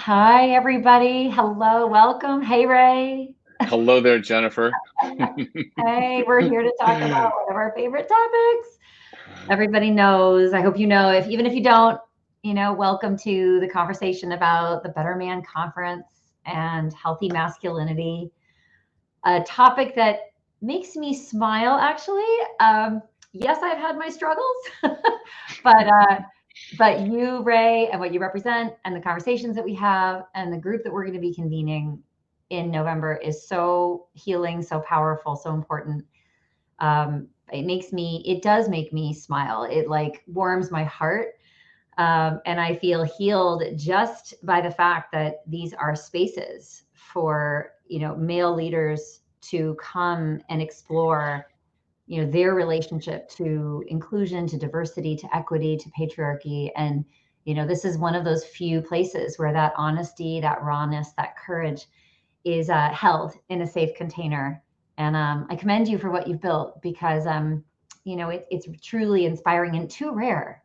Hi, everybody. Hello, welcome. Hey, Ray. Hello there, Jennifer. Hey, we're here to talk about one of our favorite topics. Everybody knows. I hope you know. If even if you don't, welcome to the conversation about the Better Man Conference and healthy masculinity. A topic that makes me smile. Actually, yes, I've had my struggles, but you, Ray, and what you represent, and the conversations that we have, and the group that we're going to be convening in November is so healing, so powerful, so important. It does make me smile. It like warms my heart. And I feel healed just by the fact that these are spaces for, male leaders to come and explore, their relationship to inclusion, to diversity, to equity, to patriarchy. And, this is one of those few places where that honesty, that rawness, that courage is held in a safe container. And I commend you for what you've built because, it's truly inspiring and too rare.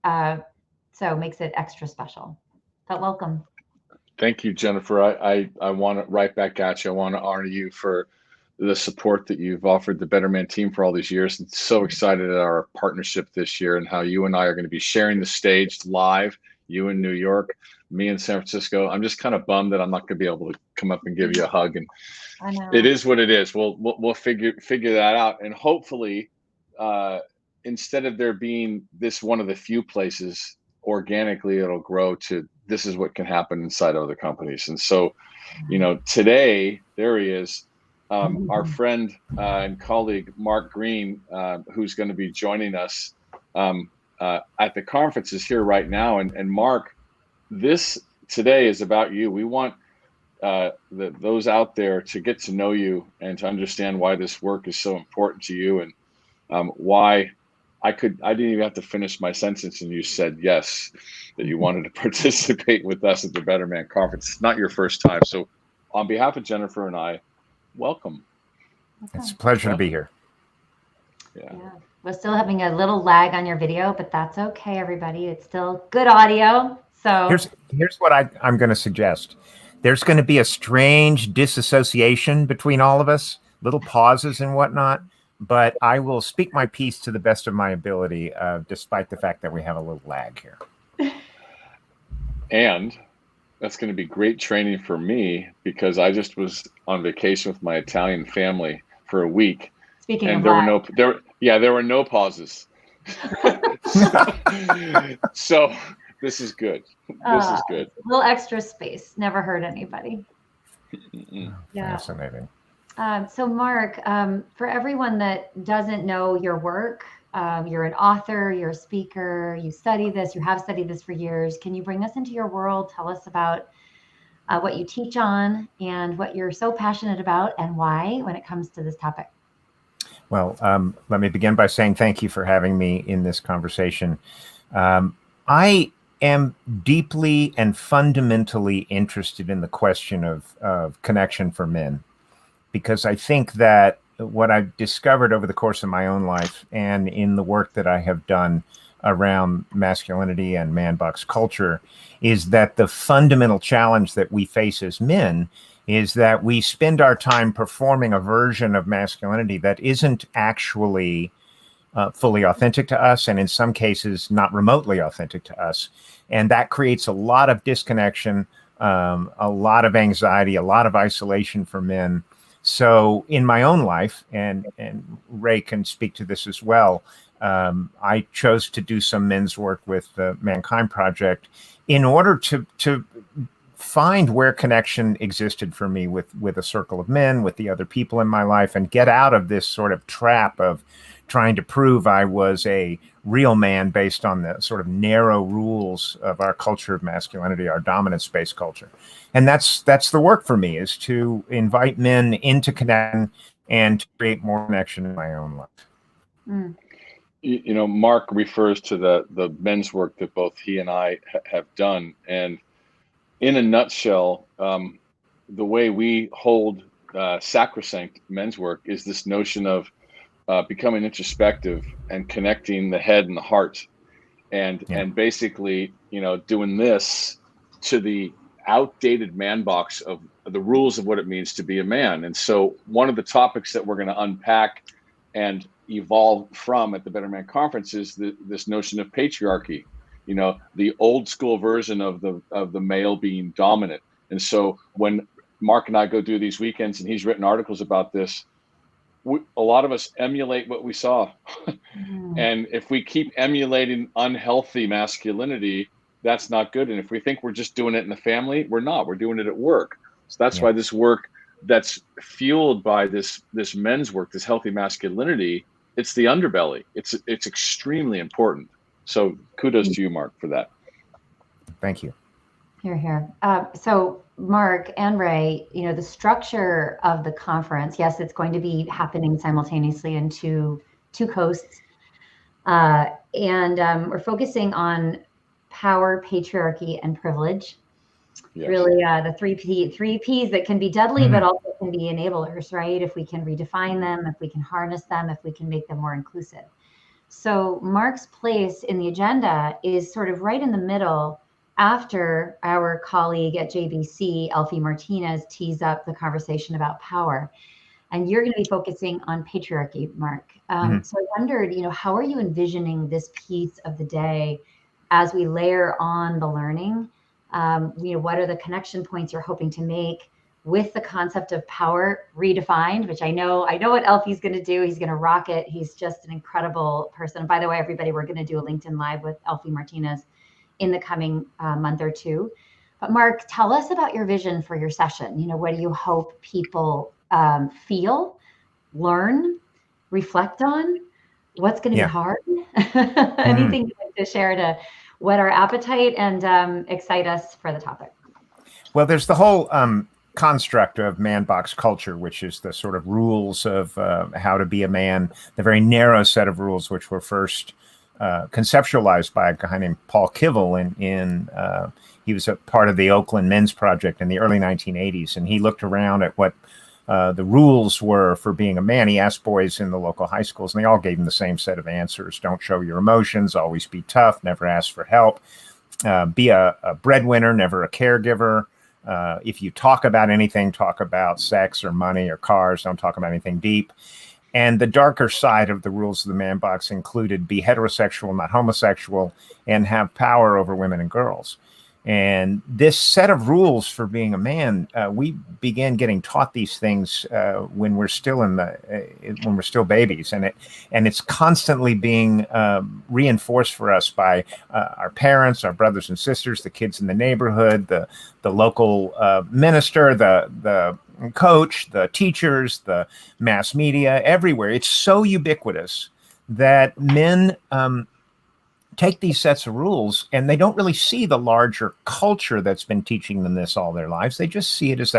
So it makes it extra special. But welcome. Thank you, Jennifer. I want to right back at you. I want to honor you for the support that you've offered the Better Man team for all these years. And so excited at our partnership this year and how you and I are going to be sharing the stage live. You in New York, me in San Francisco. I'm just kind of bummed that I'm not going to be able to come up and give you a hug. And I know. it is what it is. We'll figure that out. And hopefully, instead of there being this one of the few places, organically it'll grow to this is what can happen inside other companies. And so, today there he is, our friend and colleague Mark Greene, who's going to be joining us at the conference, is here right now. And Mark, this today is about you. We want those out there to get to know you and to understand why this work is so important to you and why I didn't even have to finish my sentence and you said yes, that you wanted to participate with us at the Better Man Conference. It's not your first time. So on behalf of Jennifer and I, welcome. Okay. It's a pleasure to be here. Yeah. We're still having a little lag on your video, but that's okay, everybody. It's still good audio. So here's what I'm going to suggest. There's going to be a strange disassociation between all of us, little pauses and whatnot. But I will speak my piece to the best of my ability, despite the fact that we have a little lag here. And that's going to be great training for me because I just was on vacation with my Italian family for a week. Speaking and of there were no pauses. So this is good. This is good. A little extra space. Never hurt anybody. Yeah. Fascinating. So Mark, for everyone that doesn't know your work, you're an author, you're a speaker, you have studied this for years. Can you bring us into your world? Tell us about what you teach on and what you're so passionate about and why when it comes to this topic. Well, let me begin by saying thank you for having me in this conversation. I am deeply and fundamentally interested in the question of connection for men. Because I think that what I've discovered over the course of my own life and in the work that I have done around masculinity and man box culture is that the fundamental challenge that we face as men is that we spend our time performing a version of masculinity that isn't actually fully authentic to us, and in some cases not remotely authentic to us. And that creates a lot of disconnection, a lot of anxiety, a lot of isolation for men. So in my own life, and Ray can speak to this as well, I chose to do some men's work with the Mankind Project in order to find where connection existed for me with a circle of men, with the other people in my life, and get out of this sort of trap of trying to prove I was a real man based on the sort of narrow rules of our culture of masculinity, our dominant space culture. And that's the work for me, is to invite men into connection and to create more connection in my own life. Mm. Mark refers to the men's work that both he and I have done. And in a nutshell, the way we hold sacrosanct men's work is this notion of becoming introspective and connecting the head and the heart, and basically, doing this to the outdated man box of the rules of what it means to be a man. And so one of the topics that we're going to unpack and evolve from at the Better Man Conference is this notion of patriarchy, the old school version of the male being dominant. And so when Mark and I go do these weekends, and he's written articles about this, a lot of us emulate what we saw. And if we keep emulating unhealthy masculinity, that's not good. And if we think we're just doing it in the family, we're not. We're doing it at work. So that's why this work that's fueled by this men's work, this healthy masculinity, it's the underbelly. It's extremely important. So kudos to you, Mark, for that. Thank you. Hear, hear. So Mark and Ray, the structure of the conference, yes, it's going to be happening simultaneously in two coasts. And we're focusing on power, patriarchy, and privilege. Yes. Really, the three P's that can be deadly, but also can be enablers, right? If we can redefine them, if we can harness them, if we can make them more inclusive. So Mark's place in the agenda is sort of right in the middle, after our colleague at JBC, Elfie Martinez, tees up the conversation about power. And you're going to be focusing on patriarchy, Mark. So I wondered, how are you envisioning this piece of the day as we layer on the learning? What are the connection points you're hoping to make with the concept of power redefined, which I know what Elfie's going to do. He's going to rock it. He's just an incredible person. And by the way, everybody, we're going to do a LinkedIn Live with Elfie Martinez in the coming month or two. But Mark, tell us about your vision for your session. What do you hope people feel, learn, reflect on? What's going to be hard? Anything you'd like to share to whet our appetite and excite us for the topic? Well, there's the whole construct of man box culture, which is the sort of rules of how to be a man, the very narrow set of rules which were first conceptualized by a guy named Paul Kivel. He was a part of the Oakland Men's Project in the early 1980s, and he looked around at what the rules were for being a man. He asked boys in the local high schools, and they all gave him the same set of answers. Don't show your emotions, always be tough, never ask for help, be a breadwinner, never a caregiver. If you talk about anything, talk about sex or money or cars, don't talk about anything deep. And the darker side of the rules of the man box included be heterosexual, not homosexual, and have power over women and girls. And this set of rules for being a man, we began getting taught these things when we're still when we're still babies, and it's constantly being reinforced for us by our parents, our brothers and sisters, the kids in the neighborhood, the local minister, the coach, the teachers, the mass media, everywhere. It's so ubiquitous that men take these sets of rules and they don't really see the larger culture that's been teaching them this all their lives. They just see it as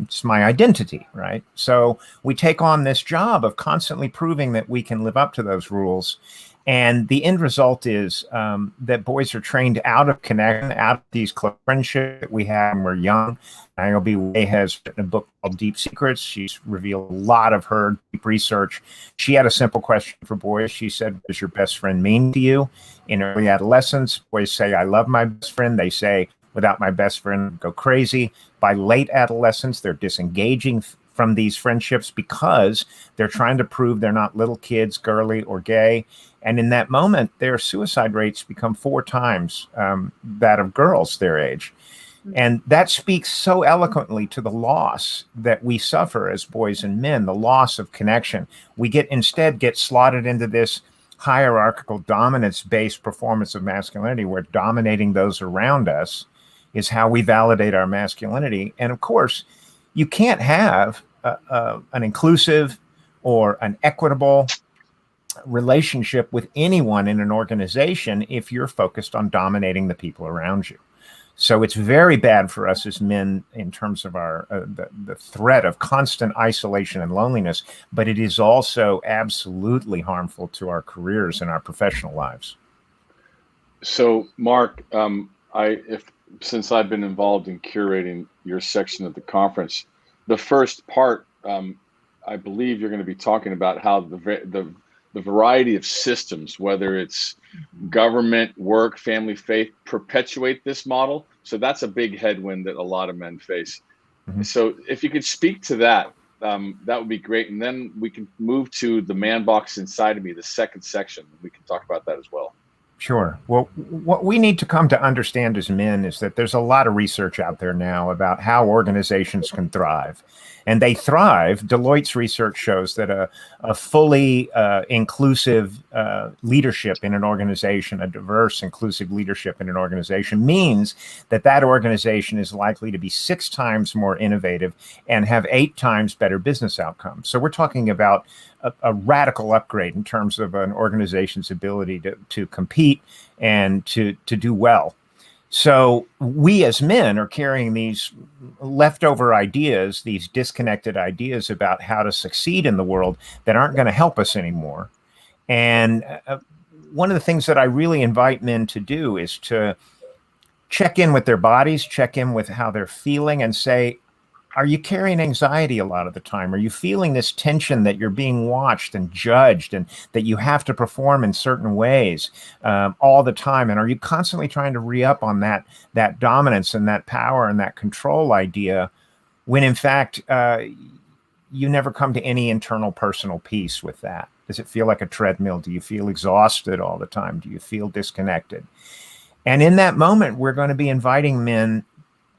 it's my identity, right? So we take on this job of constantly proving that we can live up to those rules. And the end result is that boys are trained out of connection, out of these close friendships that we have when we're young. Niobe Way has written a book called Deep Secrets. She's revealed a lot of her deep research. She had a simple question for boys. She said, what does your best friend mean to you? In early adolescence, boys say, I love my best friend. They say, without my best friend, I'd go crazy. By late adolescence, they're disengaging from these friendships because they're trying to prove they're not little kids, girly or gay. And in that moment, their suicide rates become 4 times that of girls their age. And that speaks so eloquently to the loss that we suffer as boys and men, the loss of connection. We instead get slotted into this hierarchical dominance-based performance of masculinity, where dominating those around us is how we validate our masculinity. And of course, you can't have an inclusive or an equitable relationship with anyone in an organization if you're focused on dominating the people around you. So it's very bad for us as men in terms of our the threat of constant isolation and loneliness, but it is also absolutely harmful to our careers and our professional lives. So, Mark, since I've been involved in curating your section of the conference, the first part, I believe you're going to be talking about how the variety of systems, whether it's government, work, family, faith, perpetuate this model. So that's a big headwind that a lot of men face. So if you could speak to that, that would be great. And then we can move to the man box inside of me, the second section. We can talk about that as well. Sure. Well, what we need to come to understand as men is that there's a lot of research out there now about how organizations can thrive. And they thrive. Deloitte's research shows that a fully inclusive leadership in an organization, a diverse, inclusive leadership in an organization, means that that organization is likely to be 6 times more innovative and have 8 times better business outcomes. So we're talking about a radical upgrade in terms of an organization's ability to compete and to do well. So we as men are carrying these leftover ideas, these disconnected ideas about how to succeed in the world that aren't going to help us anymore. And one of the things that I really invite men to do is to check in with their bodies, check in with how they're feeling, and say, are you carrying anxiety a lot of the time? Are you feeling this tension that you're being watched and judged and that you have to perform in certain ways all the time? And are you constantly trying to re-up on that dominance and that power and that control idea when in fact you never come to any internal personal peace with that? Does it feel like a treadmill? Do you feel exhausted all the time? Do you feel disconnected? And in that moment, we're going to be inviting men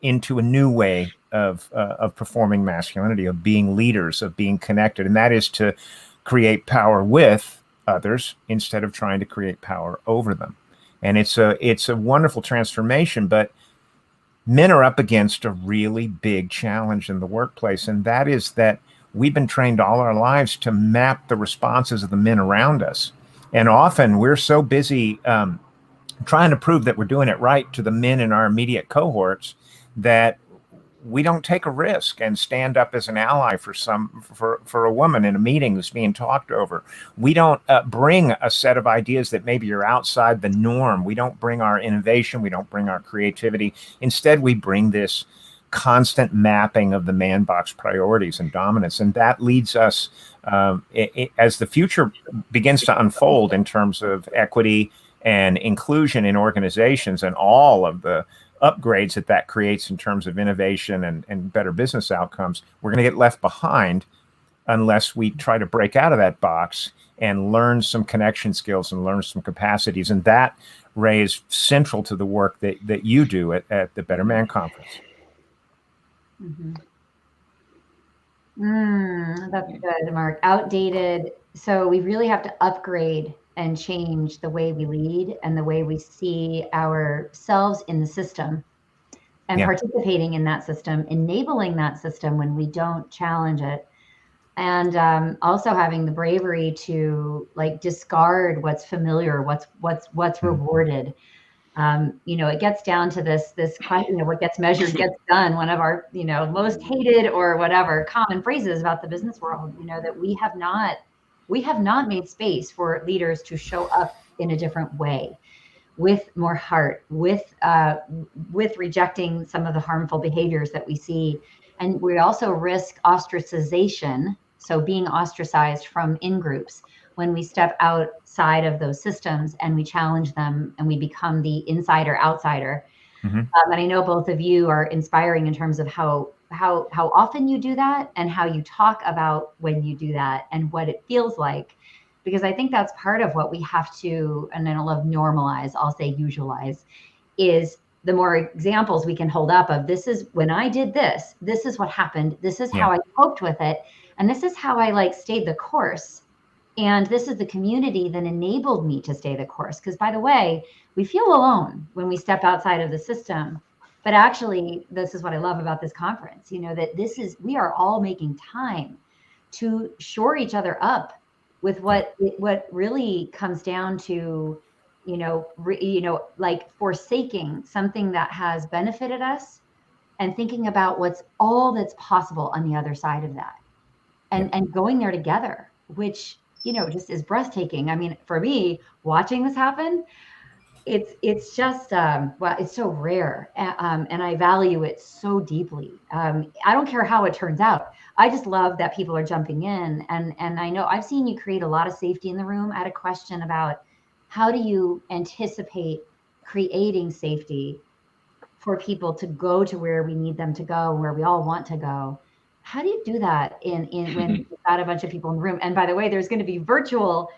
into a new way of performing masculinity, of being leaders, of being connected. And that is to create power with others instead of trying to create power over them. And it's a wonderful transformation, but men are up against a really big challenge in the workplace. And that is that we've been trained all our lives to map the responses of the men around us. And often we're so busy trying to prove that we're doing it right to the men in our immediate cohorts that we don't take a risk and stand up as an ally for a woman in a meeting that's being talked over. We don't bring a set of ideas that maybe are outside the norm. We don't bring our innovation. We don't bring our creativity. Instead, we bring this constant mapping of the man box priorities and dominance. And that leads us, as the future begins to unfold in terms of equity and inclusion in organizations and all of the upgrades that creates in terms of innovation and better business outcomes, we're going to get left behind unless we try to break out of that box and learn some connection skills and learn some capacities. And that, Ray, is central to the work that you do at the Better Man Conference. That's good, Mark. Outdated. So we really have to upgrade and change the way we lead and the way we see ourselves in the system and participating in that system, enabling that system when we don't challenge it. And also having the bravery to like discard what's familiar, what's rewarded. It gets down to this question, what gets measured gets done. One of our, most hated or whatever common phrases about the business world, that we have not made space for leaders to show up in a different way, with more heart, with rejecting some of the harmful behaviors that we see. And we also risk ostracization, so being ostracized from in-groups when we step outside of those systems and we challenge them and we become the insider outsider. And I know both of you are inspiring in terms of how often you do that and how you talk about when you do that and what it feels like, because I think that's part of what we have to, and I don't love normalize, I'll say usualize, is the more examples we can hold up of, this is when I did this is what happened, this is how I coped with it, and this is how I stayed the course. And this is the community that enabled me to stay the course. Because by the way, we feel alone when we step outside of the system. But actually, this is what I love about this conference, that we are all making time to shore each other up with what really comes down to, forsaking something that has benefited us and thinking about what's all that's possible on the other side of that and going there together, which, just is breathtaking. I mean, for me, watching this happen, it's just well, it's so rare, and I value it so deeply. I don't care how it turns out. I just love that people are jumping in, and I know I've seen you create a lot of safety in the room. I had a question about how do you anticipate creating safety for people to go to where we need them to go, where we all want to go. How do you do that in when you've got a bunch of people in the room? And by the way, there's going to be virtual,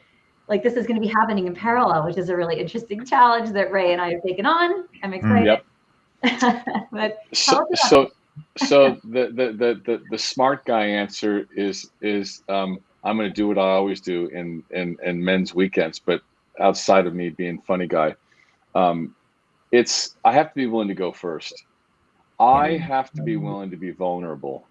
like this is going to be happening in parallel, which is a really interesting challenge that Ray and I have taken on. I'm excited. Yep. But so the smart guy answer is I'm going to do what I always do in men's weekends, but outside of me being funny guy, I have to be willing to go first. I have to be willing to be vulnerable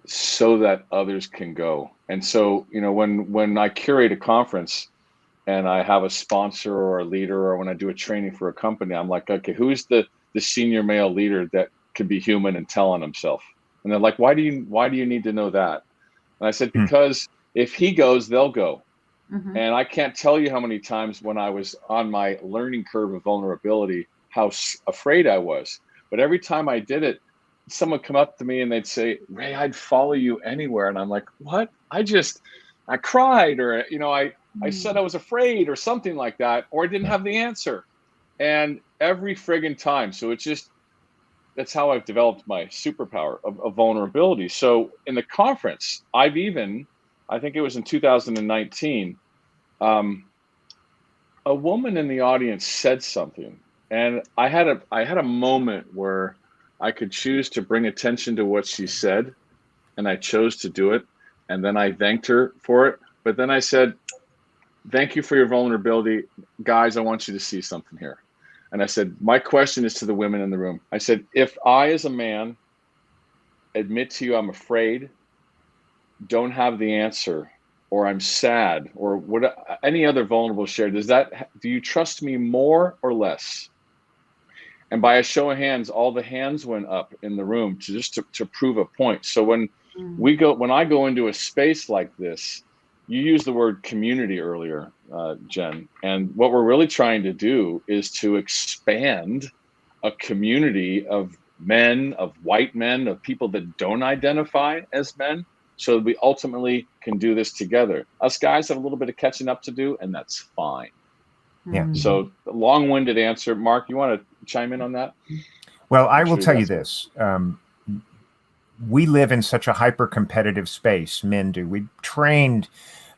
so that others can go. And so, when I curate a conference and I have a sponsor or a leader, or when I do a training for a company, I'm like, okay, who's the senior male leader that can be human and tell on himself? And they're like, why do you need to know that? And I said, because if he goes, they'll go. Mm-hmm. And I can't tell you how many times when I was on my learning curve of vulnerability, how afraid I was. But every time I did it, someone come up to me and they'd say, Ray, I'd follow you anywhere. And I'm like, what? I cried, or, I said I was afraid or something like that, or I didn't have the answer. And every friggin' time. So that's how I've developed my superpower of vulnerability. So in the conference, I think it was in 2019, a woman in the audience said something, and I had a moment where I could choose to bring attention to what she said, and I chose to do it, and then I thanked her for it. But then I said, thank you for your vulnerability. Guys, I want you to see something here. And I said, my question is to the women in the room. I said, if I, as a man, admit to you I'm afraid, don't have the answer, or I'm sad, or what, any other vulnerable share, do you trust me more or less? And by a show of hands, all the hands went up in the room to prove a point. So when I go into a space like this, you used the word community earlier, Jen, and what we're really trying to do is to expand a community of men, of white men, of people that don't identify as men, so that we ultimately can do this together. Us guys have a little bit of catching up to do, and that's fine. Yeah. So long-winded answer. Mark, you want to chime in on that? Well, I will tell you this. We live in such a hyper-competitive space, men do. We trained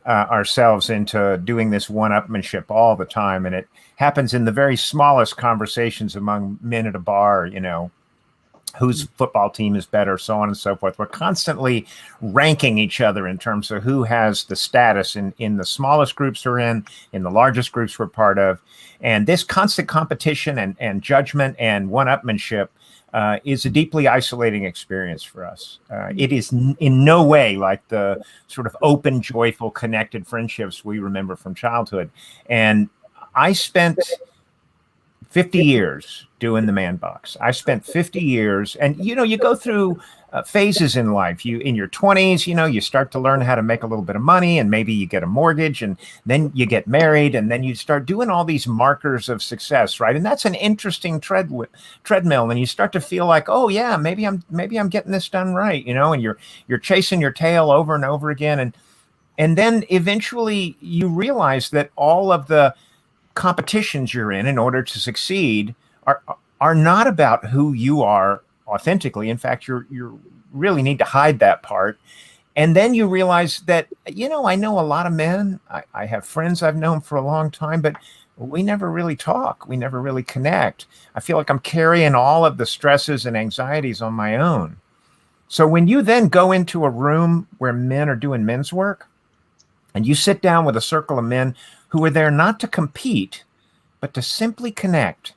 ourselves into doing this one-upmanship all the time, and it happens in the very smallest conversations among men at a bar, whose football team is better, so on and so forth. We're constantly ranking each other in terms of who has the status in the smallest groups we're in the largest groups we're part of. And this constant competition and judgment and one-upmanship is a deeply isolating experience for us. It is in no way like the sort of open, joyful, connected friendships we remember from childhood. And I spent 50 years doing the man box. I spent 50 years, and you go through phases in life. In your 20s, you start to learn how to make a little bit of money, and maybe you get a mortgage, and then you get married, and then you start doing all these markers of success, right? And that's an interesting treadmill, and you start to feel like, oh yeah, maybe I'm getting this done right, and you're chasing your tail over and over again, and then eventually you realize that all of the competitions you're in order to succeed are not about who you are authentically. In fact, you really need to hide that part. And then you realize that, I know a lot of men. I have friends I've known for a long time, but we never really talk. We never really connect. I feel like I'm carrying all of the stresses and anxieties on my own. So when you then go into a room where men are doing men's work, and you sit down with a circle of men who are there not to compete, but to simply connect,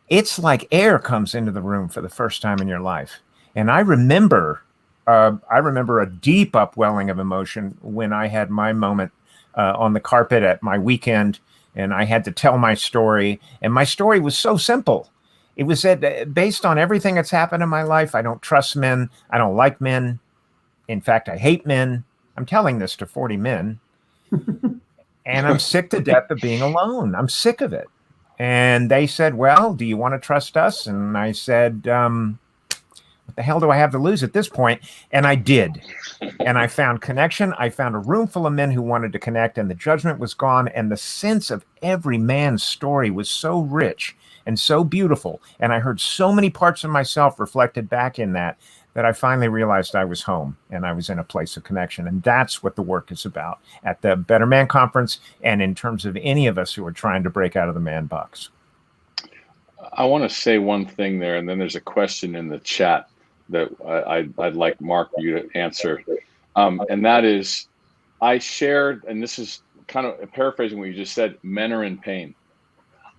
it's like air comes into the room for the first time in your life. And I remember a deep upwelling of emotion when I had my moment on the carpet at my weekend, and I had to tell my story. And my story was so simple. It was that based on everything that's happened in my life, I don't trust men. I don't like men. In fact, I hate men. I'm telling this to 40 men. And I'm sick to death of being alone. I'm sick of it. And they said, well, do you want to trust us? And I said, what the hell do I have to lose at this point? And I did. And I found connection. I found a room full of men who wanted to connect, and the judgment was gone. And the sense of every man's story was so rich and so beautiful. And I heard so many parts of myself reflected back in that I finally realized I was home and I was in a place of connection. And that's what the work is about at the Better Man Conference, and in terms of any of us who are trying to break out of the man box. I want to say one thing there, and then there's a question in the chat that I'd like Mark you to answer. And that is, I shared, and this is kind of paraphrasing what you just said, men are in pain.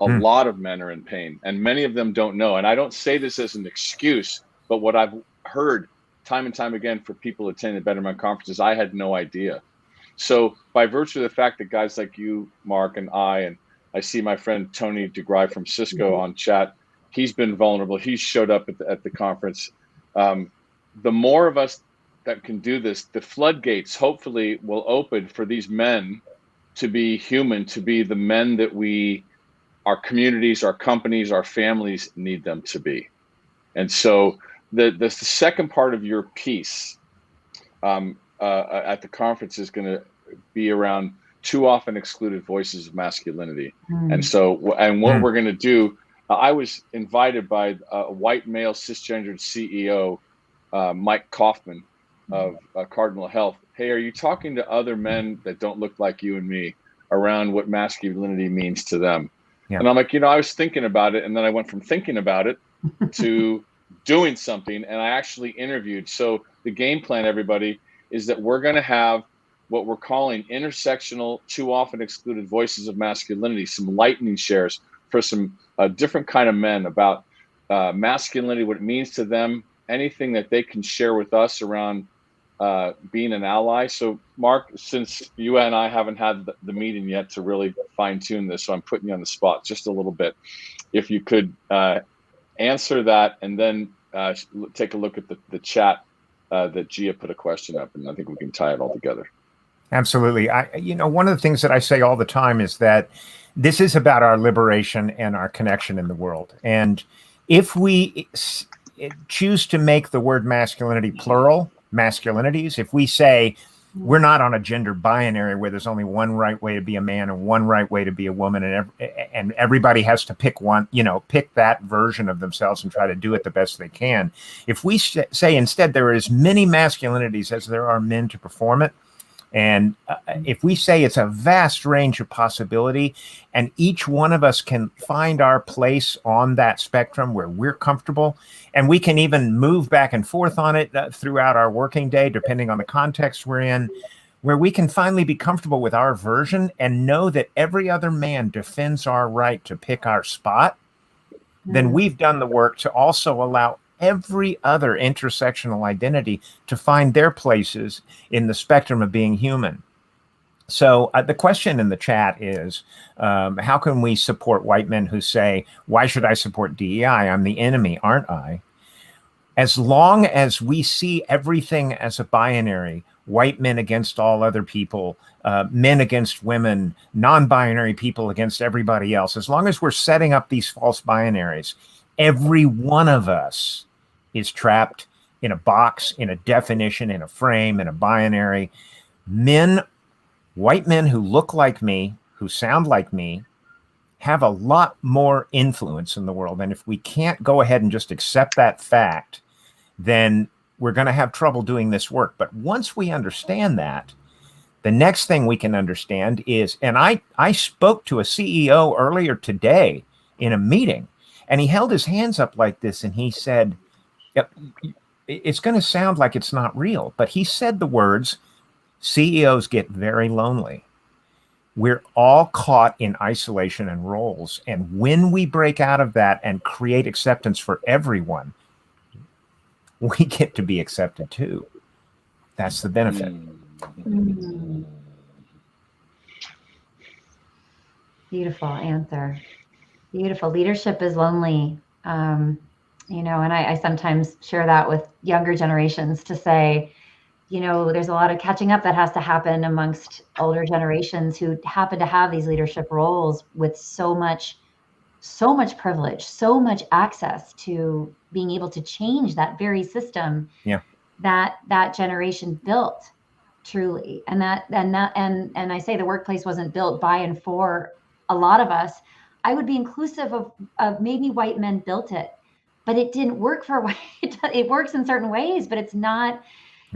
A lot of men are in pain, and many of them don't know. And I don't say this as an excuse, but what I've heard time and time again for people attending the Better Man conferences, I had no idea. So by virtue of the fact that guys like you, Mark, and I see my friend Tony DeGry from Cisco on chat, he's been vulnerable. He's showed up at the conference. The more of us that can do this, the floodgates hopefully will open for these men to be human, to be the men that our communities, our companies, our families need them to be. And so the second part of your piece at the conference is going to be around too often excluded voices of masculinity. And so, and what we're going to do, I was invited by a white male cisgendered CEO, Mike Kaufman of Cardinal Health. Hey, are you talking to other men that don't look like you and me around what masculinity means to them? Yeah. And I'm like, I was thinking about it, and then I went from thinking about it to doing something, and I actually interviewed. So the game plan, everybody, is that we're going to have what we're calling intersectional, too often excluded voices of masculinity, some lightning shares for some different kind of men about masculinity, what it means to them, anything that they can share with us around being an ally. So Mark, since you and I haven't had the meeting yet to really fine tune this, so I'm putting you on the spot just a little bit. If you could answer that, and then take a look at the chat that Gia put a question up, and I think we can tie it all together. Absolutely. One of the things that I say all the time is that this is about our liberation and our connection in the world. And if we choose to make the word masculinity plural, masculinities, if we say we're not on a gender binary where there's only one right way to be a man and one right way to be a woman, and everybody has to pick one, pick that version of themselves and try to do it the best they can. If we say instead there are as many masculinities as there are men to perform it, and if we say it's a vast range of possibility, and each one of us can find our place on that spectrum where we're comfortable, and we can even move back and forth on it throughout our working day, depending on the context we're in, where we can finally be comfortable with our version and know that every other man defends our right to pick our spot, then we've done the work to also allow every other intersectional identity to find their places in the spectrum of being human. So the question in the chat is, how can we support white men who say, why should I support DEI? I'm the enemy, aren't I? As long as we see everything as a binary, white men against all other people, men against women, non-binary people against everybody else, as long as we're setting up these false binaries, every one of us is trapped in a box, in a definition, in a frame, in a binary. White men who look like me, who sound like me, have a lot more influence in the world. And if we can't go ahead and just accept that fact, then we're going to have trouble doing this work. But once we understand that, the next thing we can understand is, and I spoke to a CEO earlier today in a meeting, and he held his hands up like this, and he said, yep, it's going to sound like it's not real, but he said the words, CEOs get very lonely. We're all caught in isolation and roles. And when we break out of that and create acceptance for everyone, we get to be accepted too. That's the benefit. Beautiful answer. Beautiful. Leadership is lonely. And I sometimes share that with younger generations to say, there's a lot of catching up that has to happen amongst older generations who happen to have these leadership roles with so much so much privilege, so much access to being able to change that very system that generation built, truly. And I say the workplace wasn't built by and for a lot of us. I would be inclusive of maybe white men built it, but it didn't work for white. It works in certain ways, but it's not.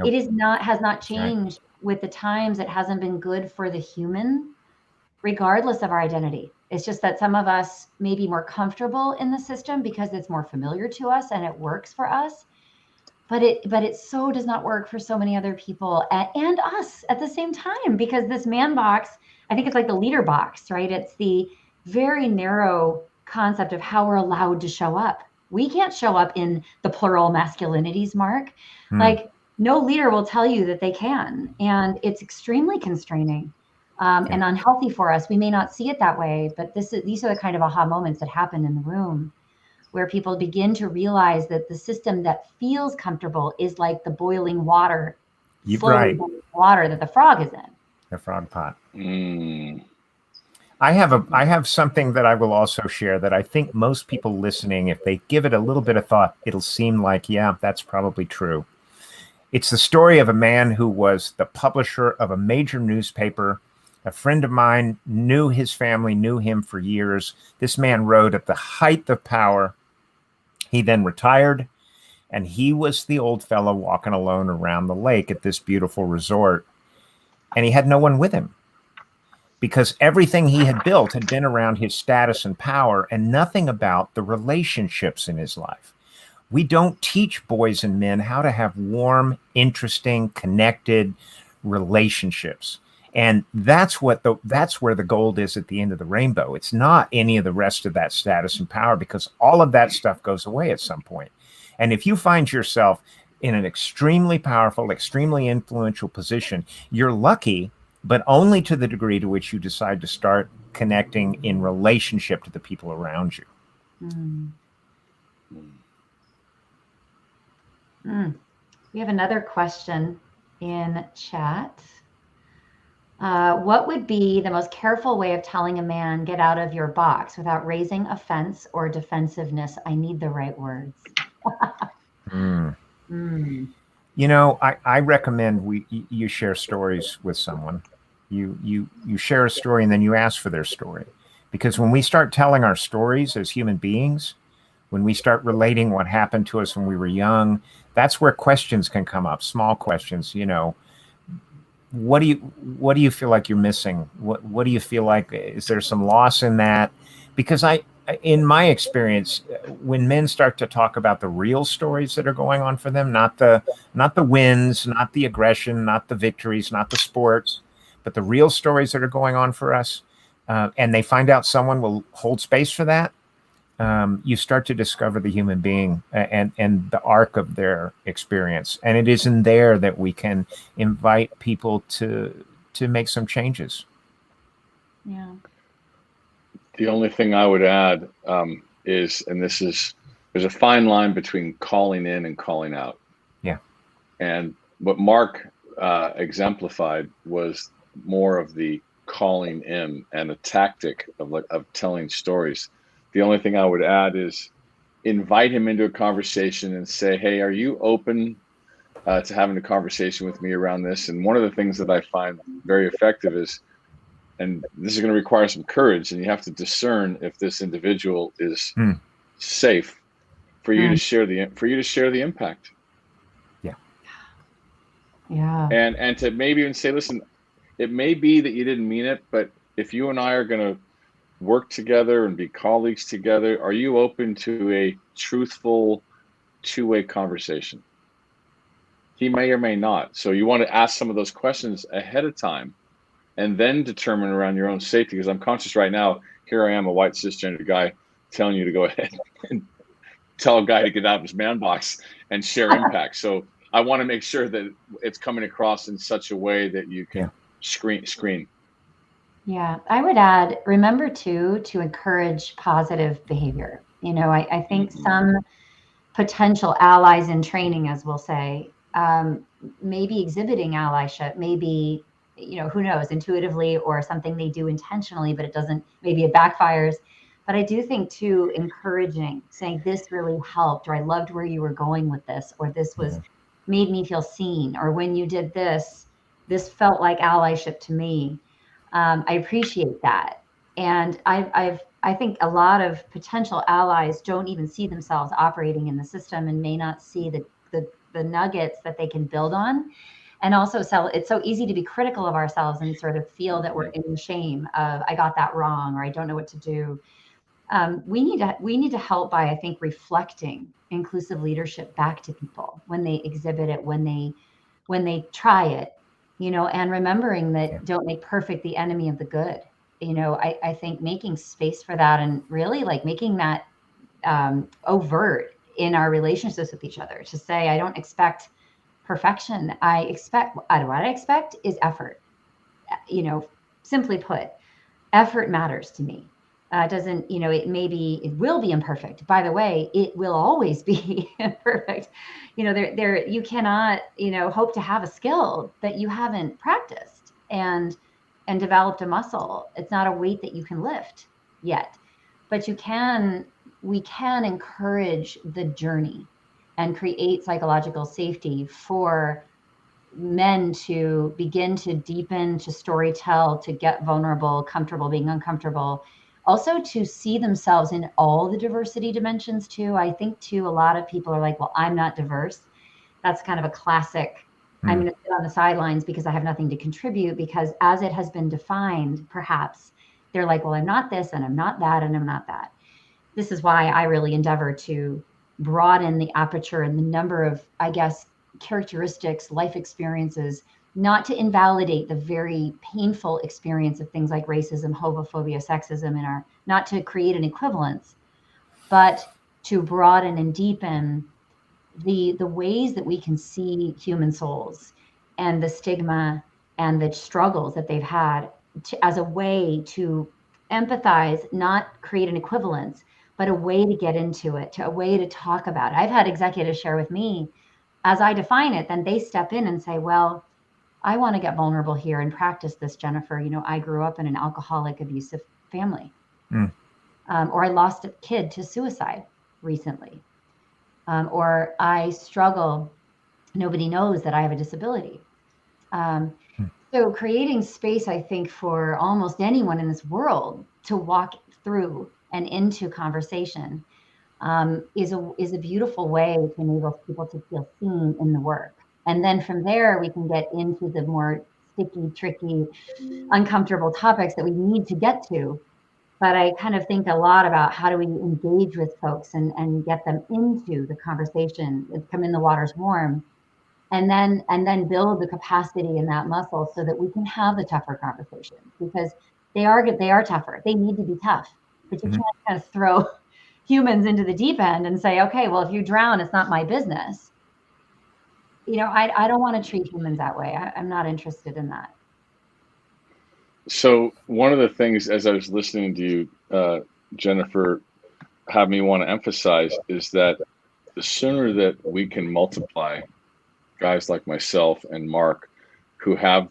It is not, has not changed with the times. It hasn't been good for the human, regardless of our identity. It's just that some of us may be more comfortable in the system because it's more familiar to us and it works for us. But it so does not work for so many other people and us at the same time, because this man box, I think it's like the leader box, right? It's the very narrow concept of how we're allowed to show up. We can't show up in the plural masculinities, Mark. Like, no leader will tell you that they can. And it's extremely constraining and unhealthy for us. We may not see it that way, but these are the kind of aha moments that happen in the room, where people begin to realize that the system that feels comfortable is like the boiling water, boiling water that the frog is in. The frog pot. I have something that I will also share that I think most people listening, if they give it a little bit of thought, it'll seem like, yeah, that's probably true. It's the story of a man who was the publisher of a major newspaper. A friend of mine knew his family, knew him for years. This man wrote at the height of power. He then retired, and he was the old fellow walking alone around the lake at this beautiful resort. And he had no one with him, because everything he had built had been around his status and power and nothing about the relationships in his life. We don't teach boys and men how to have warm, interesting, connected relationships. And that's where the gold is at the end of the rainbow. It's not any of the rest of that status and power, because all of that stuff goes away at some point. And if you find yourself in an extremely powerful, extremely influential position, you're lucky, but only to the degree to which you decide to start connecting in relationship to the people around you. We have another question in chat. What would be the most careful way of telling a man, get out of your box, without raising offense or defensiveness? I need the right words. You know, I recommend you share stories with someone. You share a story and then you ask for their story. Because when we start telling our stories as human beings, when we start relating what happened to us when we were young, that's where questions can come up, small questions, you know. What do you feel like you're missing? What do you feel like, is there some loss in that? Because in my experience, when men start to talk about the real stories that are going on for them, not the wins, not the aggression, not the victories, not the sports, but the real stories that are going on for us, and they find out someone will hold space for that, you start to discover the human being and the arc of their experience. And it is in there that we can invite people to make some changes. Yeah. The only thing I would add is, and there's a fine line between calling in and calling out. Yeah. And what Mark exemplified was more of the calling in and a tactic of telling stories. The only thing I would add is invite him into a conversation and say, hey, are you open to having a conversation with me around this? And one of the things that I find very effective is, and this is going to require some courage, and you have to discern if this individual is safe for you to share the impact. Yeah. Yeah. And to maybe even say, listen, it may be that you didn't mean it, but if you and I are going to work together and be colleagues together, are you open to a truthful two-way conversation? He may or may not. So you want to ask some of those questions ahead of time and then determine around your own safety. Because I'm conscious right now, here I am, a white cisgender guy, telling you to go ahead and tell a guy to get out of his man box and share impact. So I want to make sure that it's coming across in such a way that you can screen. Yeah, I would add, remember too, to encourage positive behavior. You know, I think some potential allies in training, as we'll say, maybe exhibiting allyship, maybe, you know, who knows, intuitively or something they do intentionally, but maybe it backfires. But I do think too, encouraging, saying this really helped, or I loved where you were going with this, or this was made me feel seen, or when you did this, this felt like allyship to me. I appreciate that. And I think a lot of potential allies don't even see themselves operating in the system and may not see the nuggets that they can build on. And also, it's so easy to be critical of ourselves and sort of feel that we're in the shame of, I got that wrong, or I don't know what to do. We need to help by, I think, reflecting inclusive leadership back to people when they exhibit it, when they try it, and remembering that don't make perfect the enemy of the good. I think making space for that, and really like making that overt in our relationships with each other, to say, I don't expect perfection. What I expect is effort. Simply put, effort matters to me. Doesn't, it will be imperfect. By the way, it will always be imperfect. You cannot, hope to have a skill that you haven't practiced and developed a muscle. It's not a weight that you can lift yet, but we can encourage the journey and create psychological safety for men to begin to deepen, to storytell, to get vulnerable, comfortable being uncomfortable. Also to see themselves in all the diversity dimensions too. I think too, a lot of people are like, well, I'm not diverse. That's kind of a classic. I'm going to sit on the sidelines because I have nothing to contribute, because as it has been defined, perhaps they're like, well, I'm not this and I'm not that and I'm not that. This is why I really endeavor to broaden the aperture and the number of, I guess, characteristics, life experiences, not to invalidate the very painful experience of things like racism, homophobia, sexism not to create an equivalence, but to broaden and deepen the ways that we can see human souls and the stigma and the struggles that they've had, as a way to empathize, not create an equivalence, but a way to get into it, a way to talk about it. I've had executives share with me, as I define it, then they step in and say, well, I want to get vulnerable here and practice this, Jennifer. I grew up in an alcoholic, abusive family. Or I lost a kid to suicide recently. Or I struggle, nobody knows that I have a disability. So creating space, I think, for almost anyone in this world to walk through and into conversation is a beautiful way to enable people to feel seen in the work. And then from there, we can get into the more sticky, tricky, uncomfortable topics that we need to get to. But I kind of think a lot about how do we engage with folks and get them into the conversation, come in the water's warm, and then build the capacity in that muscle so that we can have the tougher conversations, because they are tougher. They need to be tough, but you can't kind of throw humans into the deep end and say, okay, well, if you drown, it's not my business. I don't want to treat humans that way. I'm not interested in that. So one of the things, as I was listening to you, Jennifer, have me want to emphasize is that the sooner that we can multiply guys like myself and Mark, who have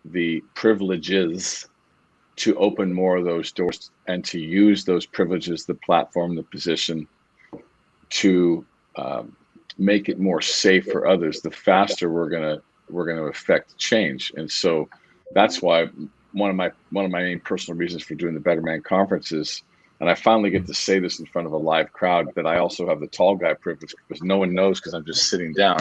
the privileges to open more of those doors and to use those privileges, the platform, the position, to make it more safe for others, the faster we're gonna affect change. And so that's why one of my main personal reasons for doing the Better Man conferences, and I finally get to say this in front of a live crowd, that I also have the tall guy privilege, because no one knows because I'm just sitting down.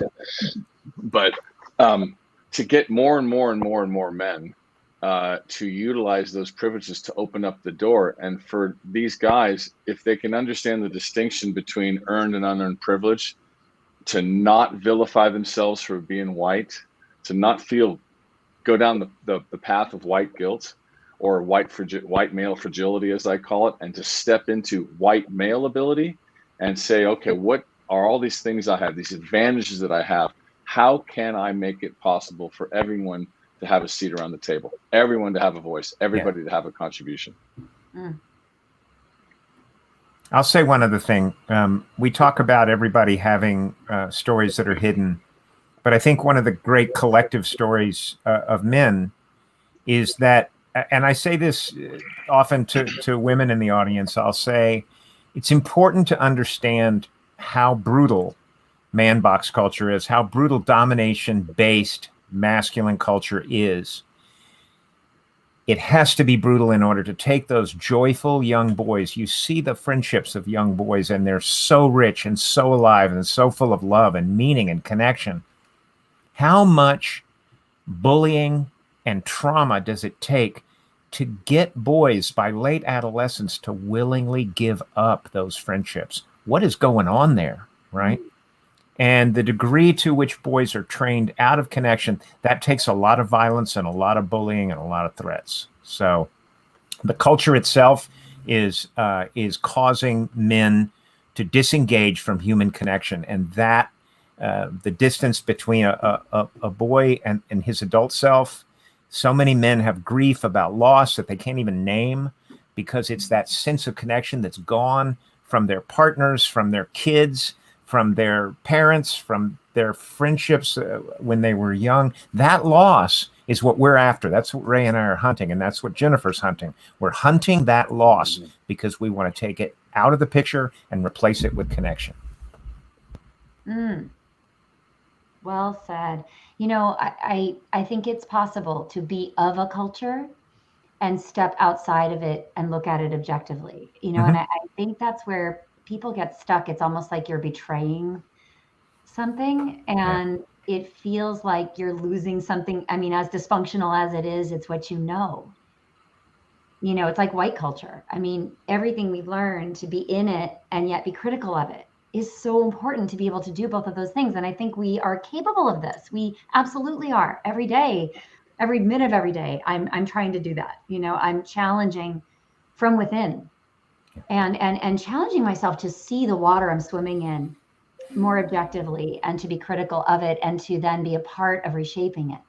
But to get more and more and more and more men to utilize those privileges to open up the door. And for these guys, if they can understand the distinction between earned and unearned privilege, to not vilify themselves for being white, to not go down the path of white guilt or white male fragility, as I call it, and to step into white male ability and say, okay, what are all these things I have, these advantages that I have? How can I make it possible for everyone to have a seat around the table, everyone to have a voice, everybody to have a contribution? I'll say one other thing. We talk about everybody having stories that are hidden, but I think one of the great collective stories of men is that and I say this often to women in the audience, I'll say it's important to understand how brutal man box culture is, how brutal domination-based masculine culture is. It has to be brutal in order to take those joyful young boys. You see the friendships of young boys, and they're so rich and so alive and so full of love and meaning and connection. How much bullying and trauma does it take to get boys by late adolescence to willingly give up those friendships? What is going on there, right? And the degree to which boys are trained out of connection, that takes a lot of violence and a lot of bullying and a lot of threats. So the culture itself is causing men to disengage from human connection, and that the distance between a boy and his adult self. So many men have grief about loss that they can't even name, because it's that sense of connection that's gone from their partners, from their kids, from their parents, from their friendships when they were young. That loss is what we're after. That's what Ray and I are hunting, and that's what Jennifer's hunting. We're hunting that loss because we want to take it out of the picture and replace it with connection. Well said. You know, I think it's possible to be of a culture and step outside of it and look at it objectively. You know, and I think that's where people get stuck. It's almost like you're betraying something, and it feels like you're losing something. I mean, as dysfunctional as it is, it's what you know. You know, it's like white culture. I mean, everything we've learned to be in it and yet be critical of it is so important to be able to do both of those things. And I think we are capable of this. We absolutely are. Every day, every minute, every day, I'm trying to do that. You know, I'm challenging from within and challenging myself to see the water I'm swimming in more objectively, and to be critical of it, and to then be a part of reshaping it.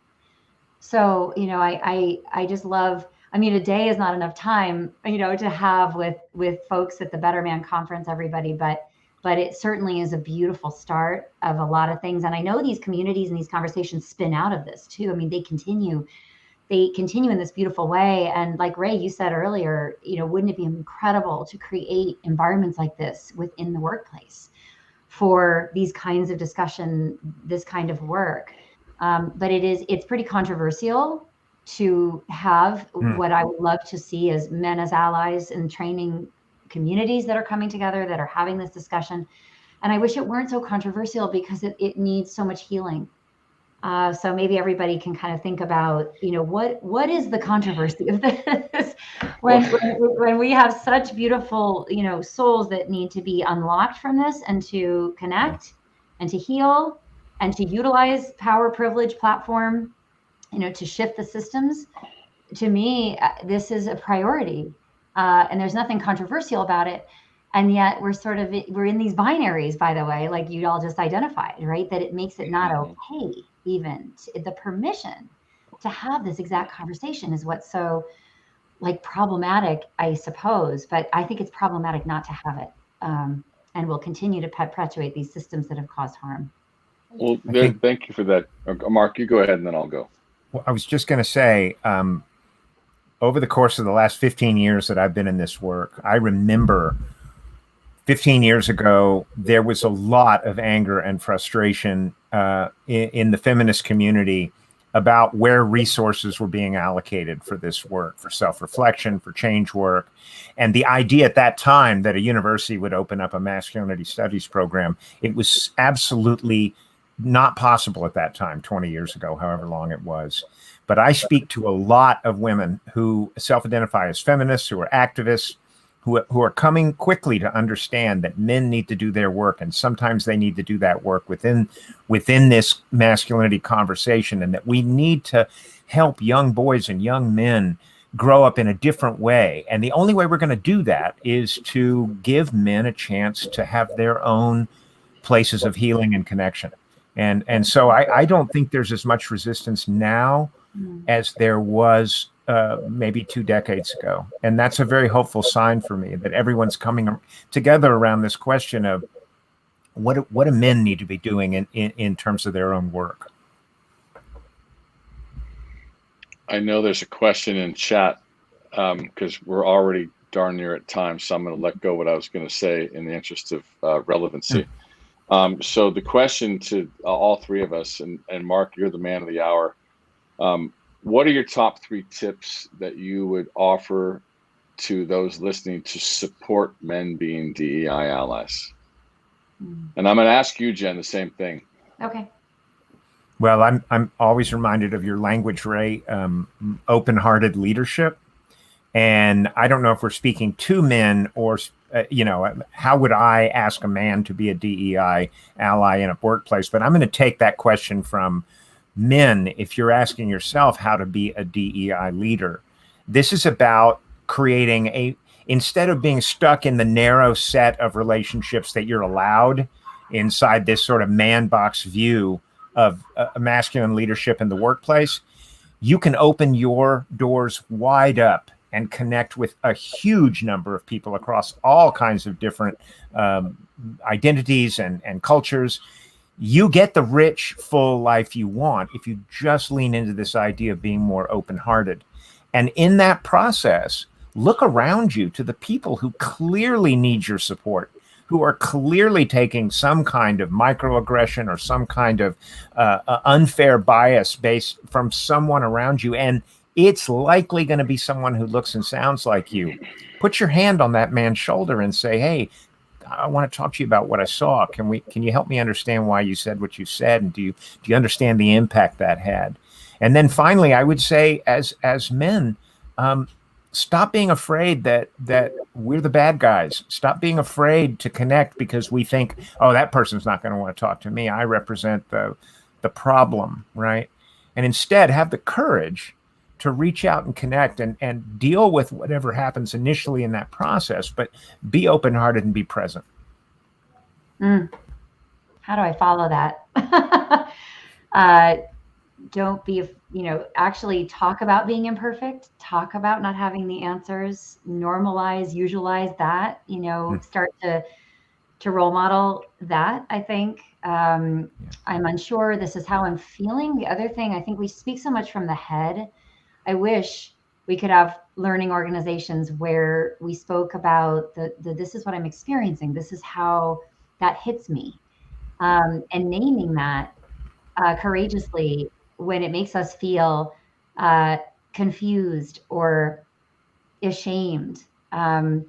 So, you know, I just love, I mean, a day is not enough time, you know, to have with folks at the Better Man Conference, everybody, but it certainly is a beautiful start of a lot of things. And I know these communities and these conversations spin out of this too. I mean, they continue in this beautiful way. And like Ray, you said earlier, you know, wouldn't it be incredible to create environments like this within the workplace for these kinds of discussion, this kind of work? But it's pretty controversial to have what I would love to see as men as allies and training communities that are coming together, that are having this discussion. And I wish it weren't so controversial, because it needs so much healing. So maybe everybody can kind of think about, you know, what is the controversy of this when we have such beautiful, you know, souls that need to be unlocked from this, and to connect and to heal and to utilize power, privilege, platform, you know, to shift the systems. To me, this is a priority. And there's nothing controversial about it. And yet we're in these binaries, by the way, like you all just identified, right? That it makes it not okay, even the permission to have this exact conversation is what's so like problematic, I suppose. But I think it's problematic not to have it, and will continue to perpetuate these systems that have caused harm. Well, thank you for that. Mark, you go ahead and then I'll go. Well, I was just going to say, over the course of the last 15 years that I've been in this work, I remember 15 years ago, there was a lot of anger and frustration in the feminist community about where resources were being allocated for this work, for self-reflection, for change work. And the idea at that time that a university would open up a masculinity studies program, it was absolutely not possible at that time, 20 years ago, however long it was. But I speak to a lot of women who self-identify as feminists, who are activists, who are coming quickly to understand that men need to do their work, and sometimes they need to do that work within this masculinity conversation, and that we need to help young boys and young men grow up in a different way. And the only way we're going to do that is to give men a chance to have their own places of healing and connection. And so I don't think there's as much resistance now as there was maybe 2 decades ago. And that's a very hopeful sign for me, that everyone's coming together around this question of what do men need to be doing in terms of their own work. I know there's a question in chat because we're already darn near at time, so I'm going to let go what I was going to say in the interest of relevancy. So the question to all three of us, and Mark, you're the man of the hour. What are your top 3 tips that you would offer to those listening to support men being DEI allies? And I'm going to ask you, Jen, the same thing. Okay. Well, I'm always reminded of your language, Ray, open-hearted leadership. And I don't know if we're speaking to men or, how would I ask a man to be a DEI ally in a workplace? But I'm going to take that question from men. If you're asking yourself how to be a DEI leader, this is about creating instead of being stuck in the narrow set of relationships that you're allowed inside this sort of man box view of masculine leadership in the workplace, you can open your doors wide up and connect with a huge number of people across all kinds of different identities and cultures. You get the rich, full life you want if you just lean into this idea of being more open-hearted. And in that process, look around you to the people who clearly need your support, who are clearly taking some kind of microaggression or some kind of unfair bias based from someone around you. And it's likely going to be someone who looks and sounds like you. Put your hand on that man's shoulder and say, hey, I want to talk to you about what I saw. Can you help me understand why you said what you said? And do you understand the impact that had? And then finally, I would say as men, stop being afraid that we're the bad guys. Stop being afraid to connect because we think, oh, that person's not going to want to talk to me. I represent the problem, right? And instead have the courage to reach out and connect and deal with whatever happens initially in that process, but be open-hearted and be present. How do I follow that? Don't be, actually talk about being imperfect, talk about not having the answers, normalize, usualize that, start to role model that. I think I'm unsure. This is how I'm feeling. The other thing, I think we speak so much from the head. I wish we could have learning organizations where we spoke about this is what I'm experiencing. This is how that hits me. And naming that courageously when it makes us feel confused or ashamed. I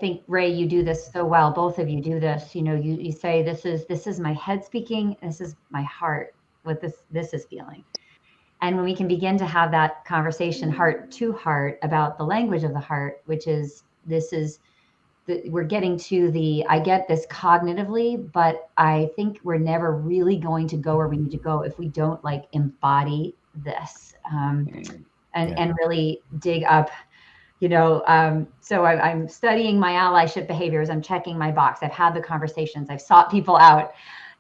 think, Ray, you do this so well. Both of you do this. You say, this is my head speaking. This is my heart, what this is feeling. And when we can begin to have that conversation heart to heart about the language of the heart, which is, we're getting to I get this cognitively, but I think we're never really going to go where we need to go if we don't embody this and really dig up, so I'm studying my allyship behaviors. I'm checking my box. I've had the conversations. I've sought people out,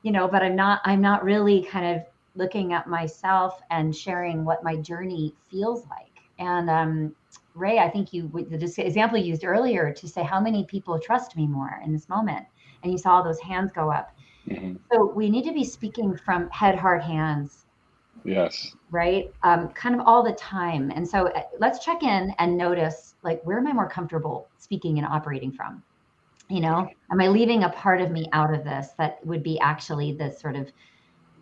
but I'm not really kind of looking at myself and sharing what my journey feels like. And Ray, I think the example you used earlier to say how many people trust me more in this moment, and you saw all those hands go up. Mm-hmm. So we need to be speaking from head, heart, hands. Yes. Right. Kind of all the time. And so let's check in and notice, where am I more comfortable speaking and operating from? Am I leaving a part of me out of this that would be actually the sort of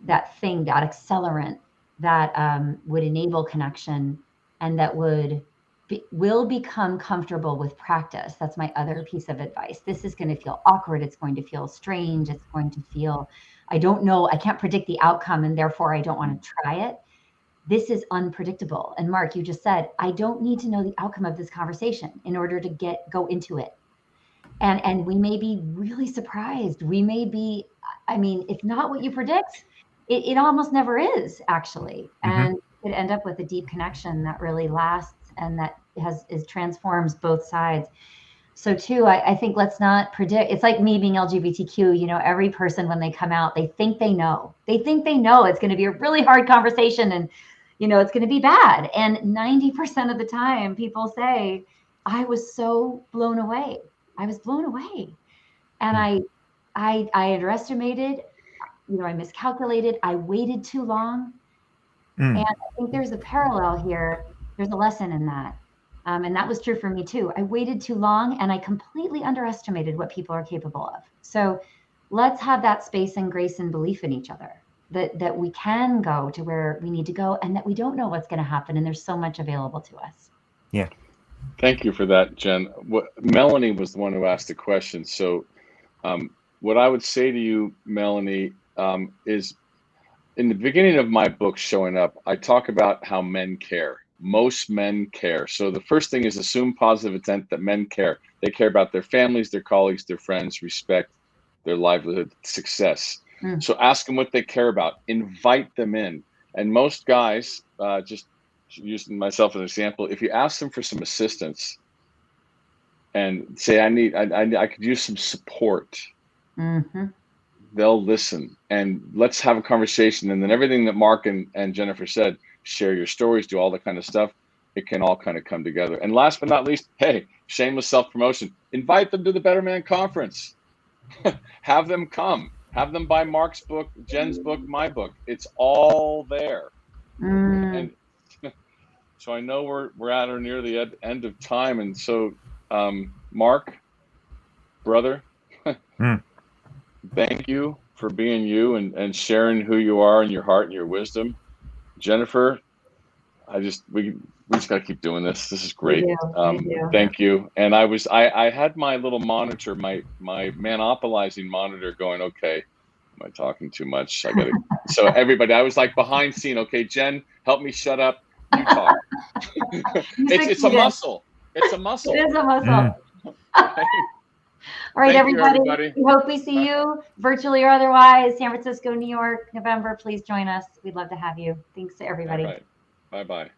that thing, that accelerant that would enable connection and that will become comfortable with practice. That's my other piece of advice. This is going to feel awkward. It's going to feel strange. It's going to feel, I don't know, I can't predict the outcome, and therefore I don't want to try it. This is unpredictable. And Mark, you just said, I don't need to know the outcome of this conversation in order to go into it. And we may be really surprised. We may be, if not what you predict, it almost never is, actually. Mm-hmm. And it end up with a deep connection that really lasts and that transforms both sides. So too, I think let's not predict. It's like me being LGBTQ, every person when they come out, they think they know. They think they know it's going to be a really hard conversation and, it's going to be bad. And 90% of the time people say, I was so blown away. I was blown away. And I underestimated, I miscalculated. I waited too long. And I think there's a parallel here. There's a lesson in that. And that was true for me too. I waited too long and I completely underestimated what people are capable of. So let's have that space and grace and belief in each other, that we can go to where we need to go, and that we don't know what's going to happen. And there's so much available to us. Yeah. Thank you for that, Jen. Melanie was the one who asked the question. So what I would say to you, Melanie, is in the beginning of my book, Showing Up, I talk about how men care. Most men care. So the first thing is assume positive intent that men care. They care about their families, their colleagues, their friends, respect, their livelihood, success. So ask them what they care about. Invite them in. And most guys, just using myself as an example, if you ask them for some assistance and say, I could use some support, they'll listen, and let's have a conversation. And then everything that Mark and Jennifer said, share your stories, do all that kind of stuff, it can all kind of come together. And last but not least, hey, shameless self-promotion, invite them to the Better Man Conference. Have them come, have them buy Mark's book, Jen's book, my book. It's all there. And so I know we're at or near the end of time. And so Mark, brother, thank you for being you and sharing who you are and your heart and your wisdom. Jennifer, we just got to keep doing this. This is great. We do. Thank you. And I had my little monitor, my monopolizing monitor going, okay, am I talking too much? I gotta. So everybody, I was like behind scene. Okay, Jen, help me shut up. You talk. It's a muscle. It's a muscle. It is a muscle. All right, everybody. We hope we see you virtually or otherwise. San Francisco, New York, November. Please join us. We'd love to have you. Thanks to everybody. All right. Bye-bye.